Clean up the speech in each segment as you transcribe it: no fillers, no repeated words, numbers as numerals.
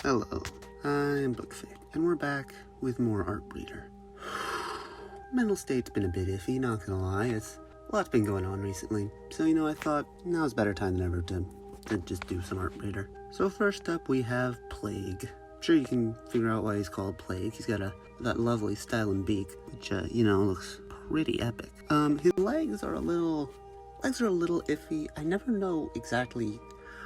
Hello, I'm Bookfit, and we're back with more Artbreeder. Mental state's been a bit iffy, not gonna lie. A lot's been going on recently, so I thought now's a better time than ever to just do some Artbreeder. So first up we have Plague. I'm sure you can figure out why he's called Plague. He's got that lovely style and beak, which looks pretty epic. His legs are a little iffy. I never know exactly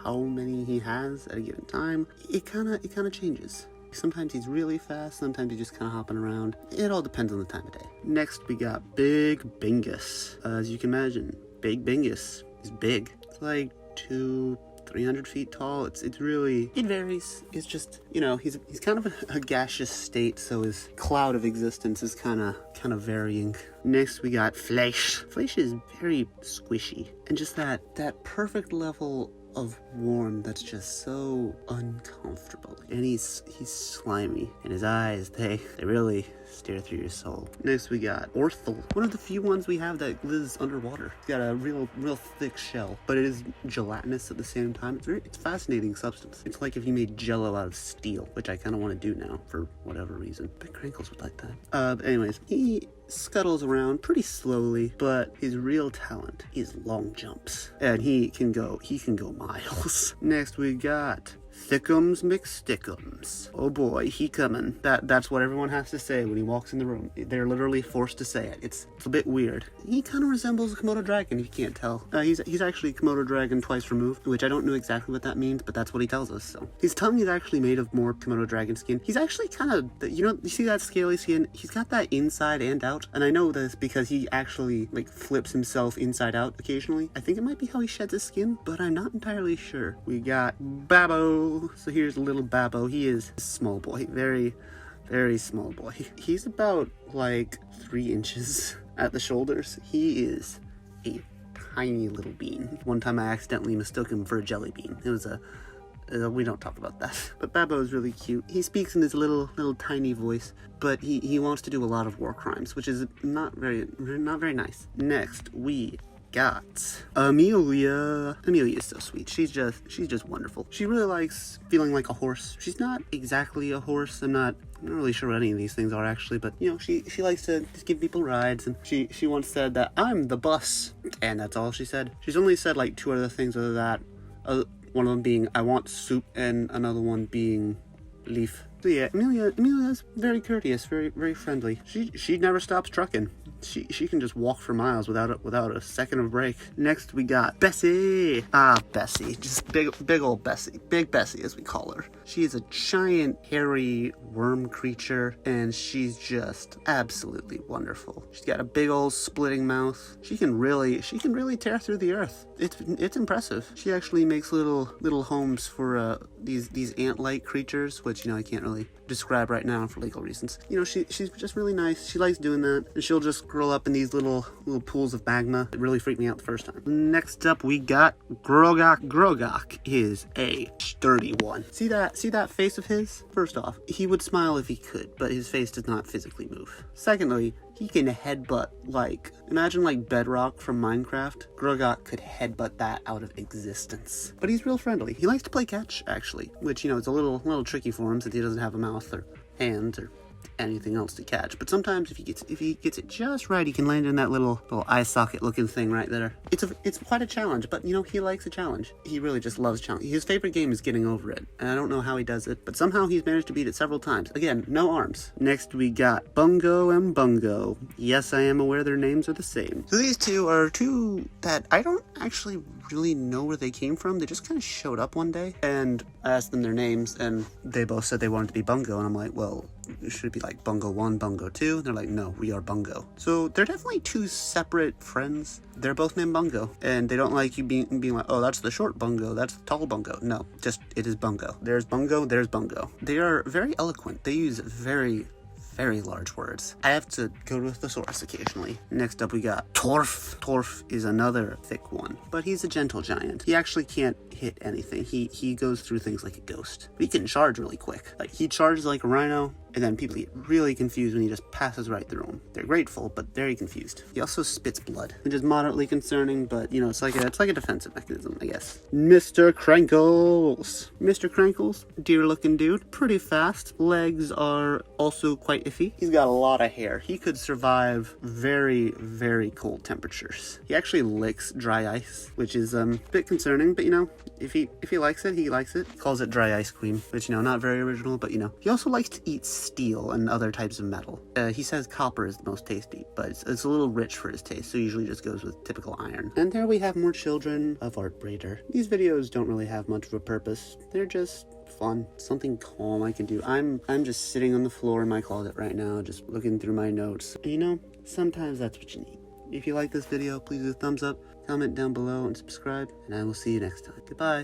how many he has at a given time. It kind of changes. Sometimes he's really fast, sometimes he's just kind of hopping around. It all depends on the time of day. Next we got Big Bingus. As you can imagine, Big Bingus is big. It's like 200-300 feet tall. It varies. It's just, he's kind of a gaseous state, so his cloud of existence is kind of varying. Next we got Flesh. Flesh is very squishy, and just that perfect level of warm that's just so uncomfortable. And he's slimy, and his eyes, they really stare through your soul. Next we got Ortho, one of the few ones we have that lives underwater. He's got a real thick shell, but it is gelatinous at the same time. It's fascinating substance. It's like if you made jello out of steel, which I kind of want to do now for whatever reason. But Crankles would like that. Anyways, he scuttles around pretty slowly, but his real talent is long jumps, and he can go miles. Next we got Thickums McStickums. Oh boy, he coming. That's what everyone has to say when he walks in the room. They're literally forced to say it. It's a bit weird. He kind of resembles a Komodo dragon, if you can't tell. He's actually Komodo dragon twice removed, which I don't know exactly what that means, but that's what he tells us. So his tongue is actually made of more Komodo dragon skin. He's actually kind of, you see that scaly skin? He's got that inside and out, and I know this because he actually flips himself inside out occasionally. I think it might be how he sheds his skin, but I'm not entirely sure. We got Babbo. So here's little Babbo. He is a small boy, very, very small boy. He's about 3 inches at the shoulders. He is a tiny little bean. One time I accidentally mistook him for a jelly bean. It was we don't talk about that. But Babbo is really cute. He speaks in his little tiny voice, but he wants to do a lot of war crimes, which is not very nice. Next we got Amelia. Amelia is so sweet. She's just wonderful. She really likes feeling like a horse. She's not exactly a horse. I'm not really sure what any of these things are actually, but she likes to just give people rides, and she once said that I'm the bus, and that's all she said. She's only said 2 other things other than that. One of them being I want soup, and another one being leaf. So yeah, Amelia's very courteous, very, very friendly. She never stops trucking. She can just walk for miles without a second of break. Next we got Betsy. Betsy, just big old Betsy, Big Betsy as we call her. She is a giant hairy worm creature, and she's just absolutely wonderful. She's got a big old splitting mouth. She can really tear through the earth. It's impressive. She actually makes little homes for these ant-like creatures, which I can't really describe right now for legal reasons. She's just really nice. She likes doing that, and she'll just curl up in these little pools of magma. It really freaked me out the first time. Next up we got Grog. Grog is a sturdy one. See that face of his? First off, he would smile if he could, but his face does not physically move. Secondly, he can headbutt imagine Bedrock from Minecraft. Grog could headbutt that out of existence. But he's real friendly. He likes to play catch, actually, which, it's a little tricky for him since he doesn't have a mouth or hands or anything else to catch. But sometimes if he gets it just right, he can land in that little eye socket looking thing right there. It's quite a challenge, but he likes a challenge. He really just loves challenge. His favorite game is getting over it, and I don't know how he does it, but somehow he's managed to beat it several times. Again, no arms. Next we got Bungo and Bongo. Yes, I am aware their names are the same. So these two are two that I don't actually really know where they came from. They just kind of showed up one day, and I asked them their names, and they both said they wanted to be Bungo, and I'm like, well, it should be Bungo 1, Bungo 2. And they're like, no, we are Bungo. So they're definitely two separate friends. They're both named Bungo, and they don't like you being like, oh, that's the short Bungo, that's the tall Bungo. No, just it is Bungo. There's Bungo, there's Bungo. They are very eloquent. They use very, very large words. I have to go to a thesaurus occasionally. Next up we got Torf. Torf is another thick one, but he's a gentle giant. He actually can't hit anything. He goes through things like a ghost. But he can charge really quick. He charges like a rhino, And then people get really confused when he just passes right through them. They're grateful, but very confused. He also spits blood, which is moderately concerning, but you know, it's like a defensive mechanism, I guess. Mr. Crankles. Mr. Crankles, deer-looking dude, pretty fast. Legs are also quite iffy. He's got a lot of hair. He could survive very, very cold temperatures. He actually licks dry ice, which is a bit concerning, but you know, if he likes it, he likes it. He calls it dry ice cream, which, you know, not very original, but you know. He also likes to eat steel and other types of metal. He says copper is the most tasty, but it's a little rich for his taste, so usually just goes with typical iron. And there we have more children of Artbreeder. These videos don't really have much of a purpose. They're just fun, something calm I can do. I'm just sitting on the floor in my closet right now, just looking through my notes. And you know, sometimes that's what you need. If you like this video, please do a thumbs up, comment down below, and subscribe, and I will see you next time. Goodbye.